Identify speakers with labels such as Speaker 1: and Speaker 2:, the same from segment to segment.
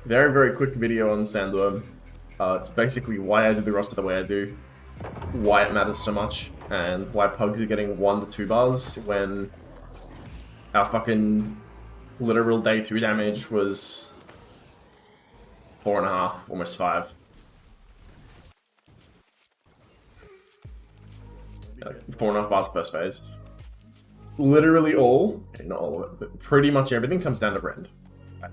Speaker 1: Very, very quick video on Sandworm. It's basically why I do the roster the way I do, why it matters so much, and why pugs are getting 1 to 2 bars when our fucking literal day 2 damage was 4.5, almost 5. Like 4.5 bars first phase. Literally all, okay, not all of it, but pretty much everything comes down to Rend. Right.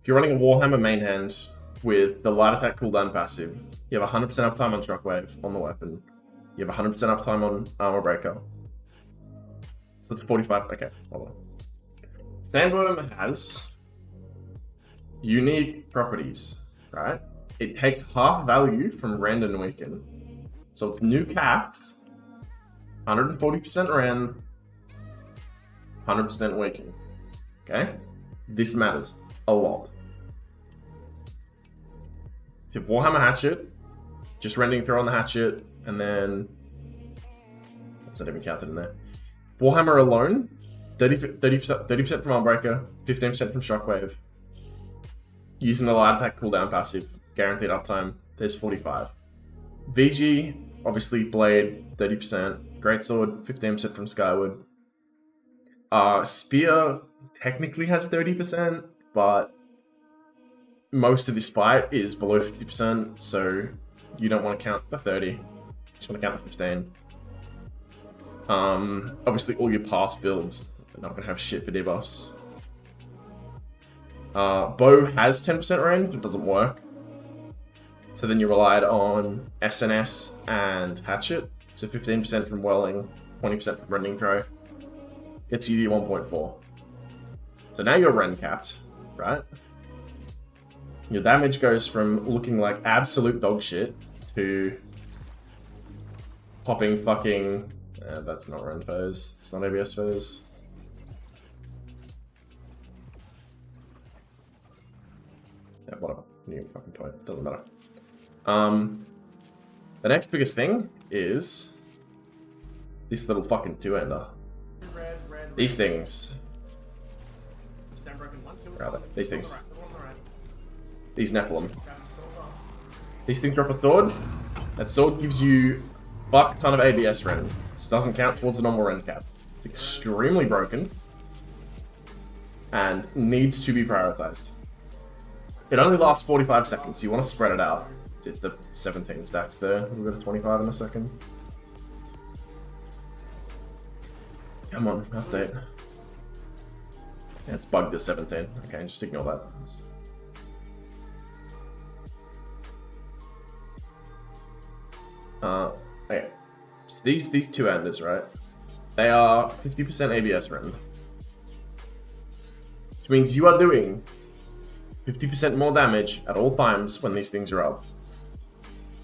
Speaker 1: If you're running a Warhammer main hand with the light attack cooldown passive, you have 100% uptime on Shockwave on the weapon. You have 100% uptime on Armor Breaker. So that's 45. Okay, hold on. Sandworm has unique properties, right? It takes half value from Rend and Weaken. So it's new caps, 140% Rend, 100% Weaken. Okay? This matters a lot. So Warhammer Hatchet, just rending throw on the Hatchet, and then what's not even counted in there? Warhammer alone, 30% from Armbreaker, 15% from Shockwave. Using the light attack cooldown passive, guaranteed uptime, there's 45. VG, obviously Blade, 30%. Greatsword, 15% from Skyward. Spear technically has 30%, but most of this fight is below 50%, so you don't want to count the 30. You just want to count the 15. Obviously all your past builds are not going to have shit for debuffs. Bow has 10% range, it doesn't work. So then you relied on SNS and Hatchet. So 15% from Welling, 20% from Rending Throw. Gets you to 1.4. So now you're Rend capped, right? Your damage goes from looking like absolute dog shit to popping fucking... that's not Rend phase. It's not ABS phase. Yeah, whatever. New fucking toy. Doesn't matter. The next biggest thing is this little fucking 2-ender. These things. Rather, these things. These Nephilim. These things drop a sword. That sword gives you fuck ton of ABS Rend. Just doesn't count towards the normal Rend cap. It's extremely broken. And needs to be prioritized. It only lasts 45 seconds, so you want to spread it out. It's the 17 stacks there. We'll go to 25 in a second. Come on, update. Yeah, it's bugged to 17. Okay, just ignore that. Okay. So these 2-enders, right? They are 50% ABS Rend. Which means you are doing 50% more damage at all times when these things are up.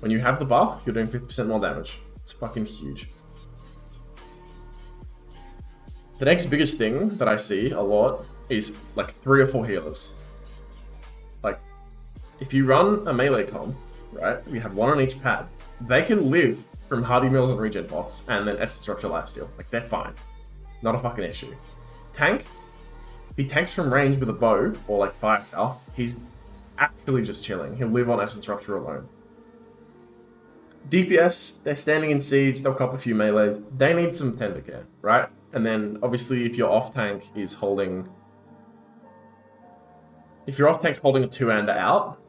Speaker 1: When you have the buff, you're doing 50% more damage. It's fucking huge. The next biggest thing that I see a lot is like 3 or 4 healers. Like, if you run a melee comp, right, we have 1 on each pad, they can live from Hardy Mills and Regen Pots and then Essence Rupture Lifesteal. Like, they're fine. Not a fucking issue. Tank, he tanks from range with a bow or like fire stuff. He's actually just chilling. He'll live on Essence Rupture alone. DPS, they're standing in siege, they'll cop a few melees. They need some tender care, right? And then obviously if your off tank is holding... If your off tank's holding a 2-ender out,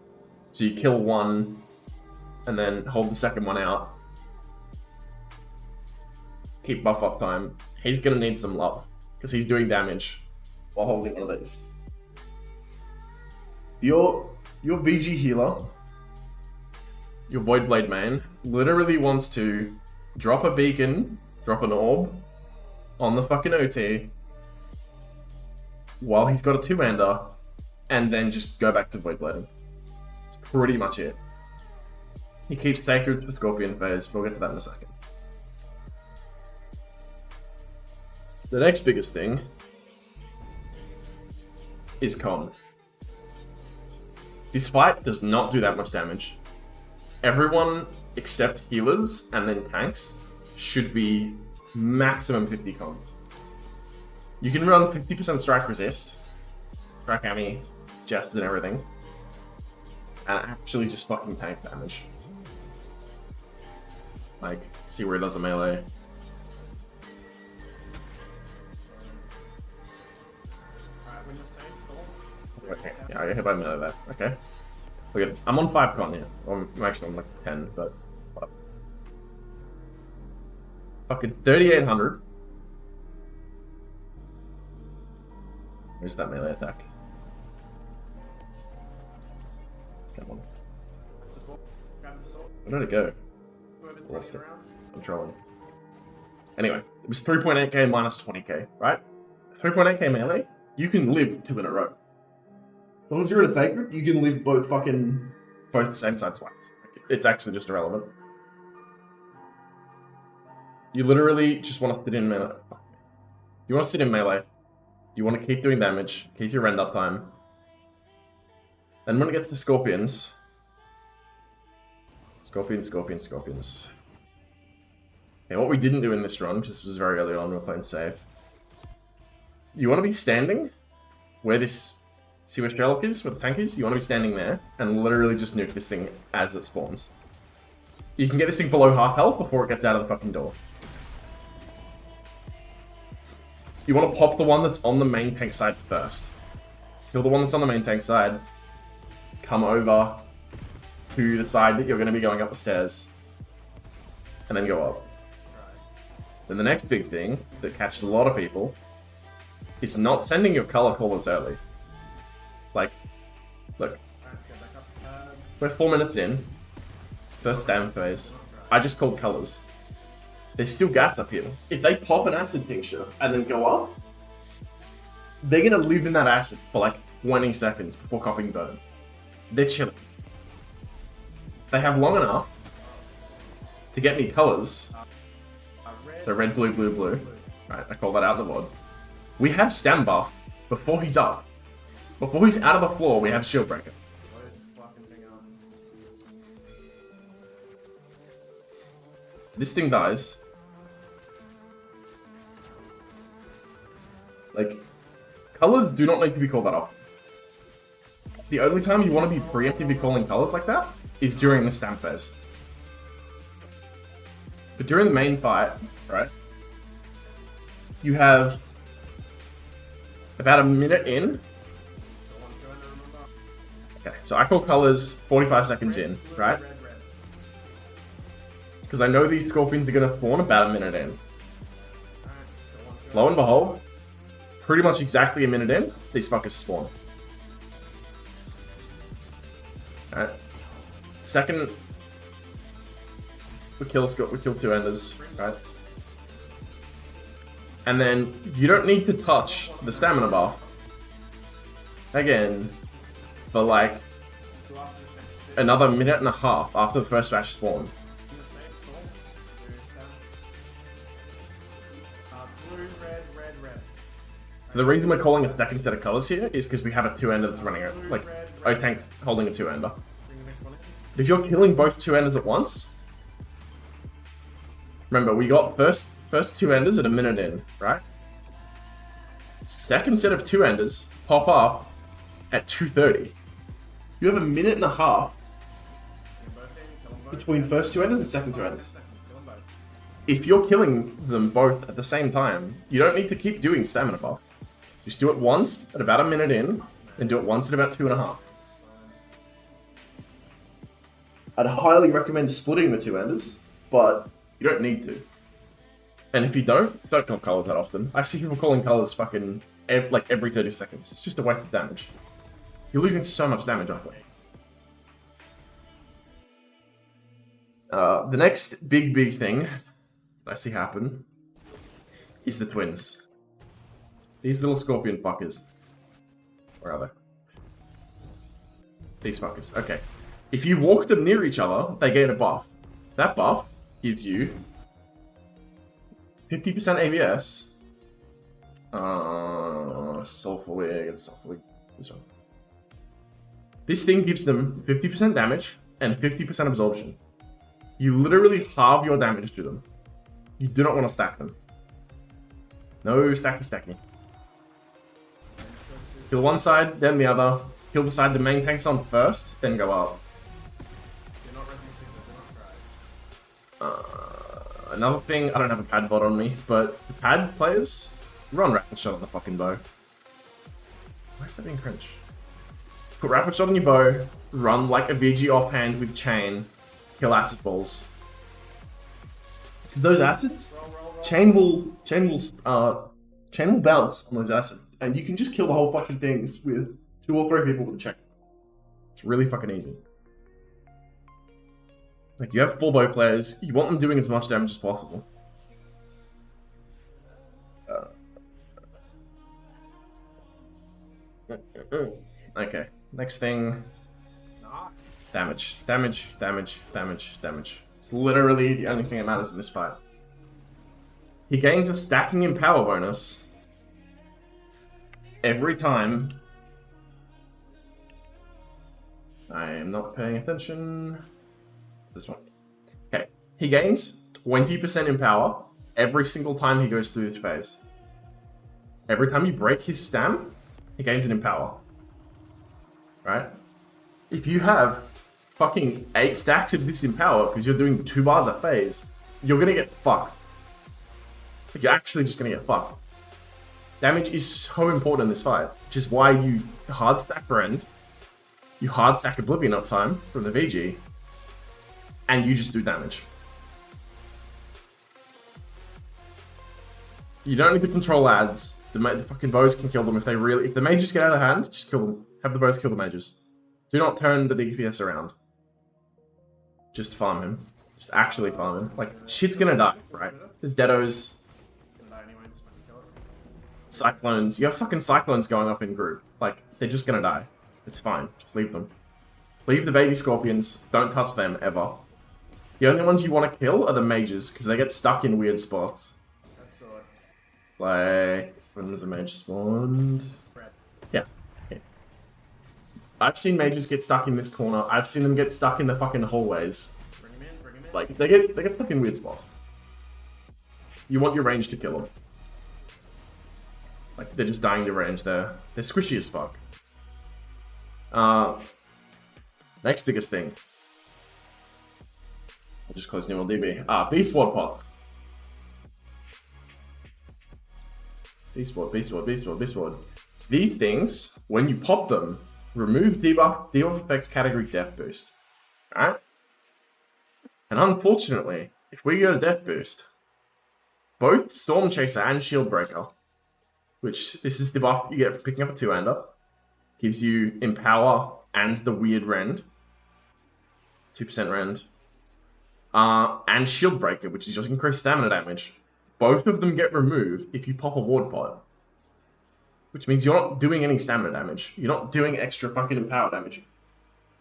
Speaker 1: so you kill one and then hold the second one out, keep buff up time, he's gonna need some love because he's doing damage while holding one of these. Your VG healer, your Voidblade main, literally wants to drop a beacon, drop an orb on the fucking OT while he's got a 2-ender and then just go back to Voidblading. That's pretty much it. He keeps Sacred for Scorpion phase, we'll get to that in a second. The next biggest thing is Con. This fight does not do that much damage. Everyone except healers and then tanks should be maximum 50 con. You can run 50% strike resist, strike Ami, Jets and everything, and actually just fucking tank damage. Like, see where it does the melee. Okay, yeah, I get hit by melee there. Okay. Look at this. I'm on 5 con here. Well, I'm actually on like 10, but whatever. Fucking 3,800. Where's that melee attack? Come on. Where did it go? Lost it. I'm trolling. Anyway, it was 3.8k minus 20k, right? 3.8k melee, you can live 2 in a row. As long as you're in a fake group, you can live both the same side swipes. It's actually just irrelevant. You literally just want to sit in melee. You want to sit in melee. You want to keep doing damage, keep your rend up time. Then when it gets to scorpions, scorpions. Okay, what we didn't do in this run, because this was very early on, we were playing safe. You want to be standing where this, see where Sherlock is, where the tank is? You want to be standing there and literally just nuke this thing as it spawns. You can get this thing below half health before it gets out of the fucking door. You want to pop the one that's on the main tank side first. Kill the one that's on the main tank side. Come over to the side that you're going to be going up the stairs. And then go up. Then the next big thing that catches a lot of people is not sending your color callers early. Like, look. We're 4 minutes in. First stam phase. I just called colors. There's still gap up here. If they pop an acid tincture and then go up, they're gonna live in that acid for like 20 seconds before copping burn. They're chilling. They have long enough to get me colors. So red, blue, blue, blue. Right, I call that out in the VOD. We have stam buff before he's up. Before he's out of the floor, we have shield breaker. This thing dies. Like, colors do not need to be called that up. The only time you want to be preemptively calling colors like that is during the stamp phase. But during the main fight, right, you have about a minute in. Okay, so I call colors 45 seconds in, right? Because I know these scorpions are going to spawn about a minute in. Lo and behold, pretty much exactly a minute in, these fuckers spawn. Alright. Second, we kill 2 enders, right? And then you don't need to touch the stamina buff again for like another minute and a half after the first batch spawned. The reason we're calling a second set of colors here is because we have a 2-ender that's running it. Like, a tank holding a 2-ender. If you're killing both 2-enders at once, remember, we got first 2-enders at a minute in, right? Second set of 2-enders pop up at 2:30. You have a minute and a half between first 2-enders and second 2-enders. If you're killing them both at the same time, you don't need to keep doing stamina buff. Just do it once at about a minute in, then do it once at about 2.5. I'd highly recommend splitting the 2-enders, but you don't need to. And if you don't call colors that often. I see people calling colors fucking like every 30 seconds. It's just a waste of damage. You're losing so much damage off it. The next big thing I see happen is the twins. These little scorpion fuckers. Where are they? These fuckers. Okay. If you walk them near each other, they gain a buff. That buff gives you 50% ABS. Sulfur against sulfur. This one. This thing gives them 50% damage and 50% absorption. You literally halve your damage to them. You do not want to stack them. No stacky. Kill one side, then the other. Kill the side the main tank's on first, then go up. Another thing, I don't have a pad bot on me, but the pad players run rapid shot on the fucking bow. Why is that being cringe? Put rapid shot on your bow, run like a VG offhand with chain, kill acid balls. Those acids, chain will bounce on those acids, and you can just kill the whole fucking things with 2 or 3 people with a chain. It's really fucking easy. Like, you have 4 bow players, you want them doing as much damage as possible. Okay, next thing. Damage. Damage, damage, damage, damage. It's literally the only thing that matters in this fight. He gains a stacking in power bonus every time. I am not paying attention. It's this one. Okay. He gains 20% in power every single time he goes through this phase. Every time you break his stam, he gains it in power. Right? If you have fucking 8 stacks of this in power because you're doing 2 bars a phase, you're gonna get fucked. Like, you're actually just gonna get fucked. Damage is so important in this fight, which is why you hard stack Rend, you hard stack Oblivion uptime from the VG, and you just do damage. You don't need to control ads. The fucking bows can kill them if the mages get out of hand, just kill them. Have the bows kill the mages. Do not turn the DPS around. Just farm him. Just actually farm him. Like, shit's gonna die, right? There's Deados. Cyclones. You have fucking Cyclones going off in group. Like, they're just gonna die. It's fine. Just leave them. Leave the baby Scorpions. Don't touch them, ever. The only ones you want to kill are the mages, because they get stuck in weird spots. Like, when was a mage spawned? Yeah. I've seen mages get stuck in this corner. I've seen them get stuck in the fucking hallways. Like, they get stuck in weird spots. You want your range to kill them. Like, they're just dying to range there. They're squishy as fuck. Next biggest thing. I'll just close new LDB. Beast Ward Pots. Beast Ward, Beast Ward, Beast Ward, Beast Ward. These things, when you pop them, remove debuff effects category death boost. Alright? And unfortunately, if we go to death boost, both Storm Chaser and Shield Breaker, which this is the buff you get for picking up a 2-hander, gives you Empower and the weird Rend, 2% Rend, and Shield Breaker, which is just increased stamina damage. Both of them get removed if you pop a Ward Pot. Which means you're not doing any stamina damage. You're not doing extra fucking Empower damage.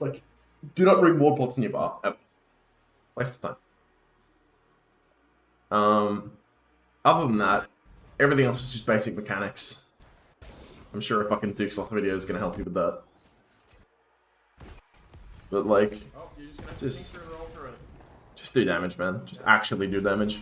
Speaker 1: Like, do not bring Ward Pots in your bar, ever. Waste of time. Other than that, everything else is just basic mechanics. I'm sure a fucking Duke Sloth video is going to help you with that. But like, just do damage, man. Just actually do damage.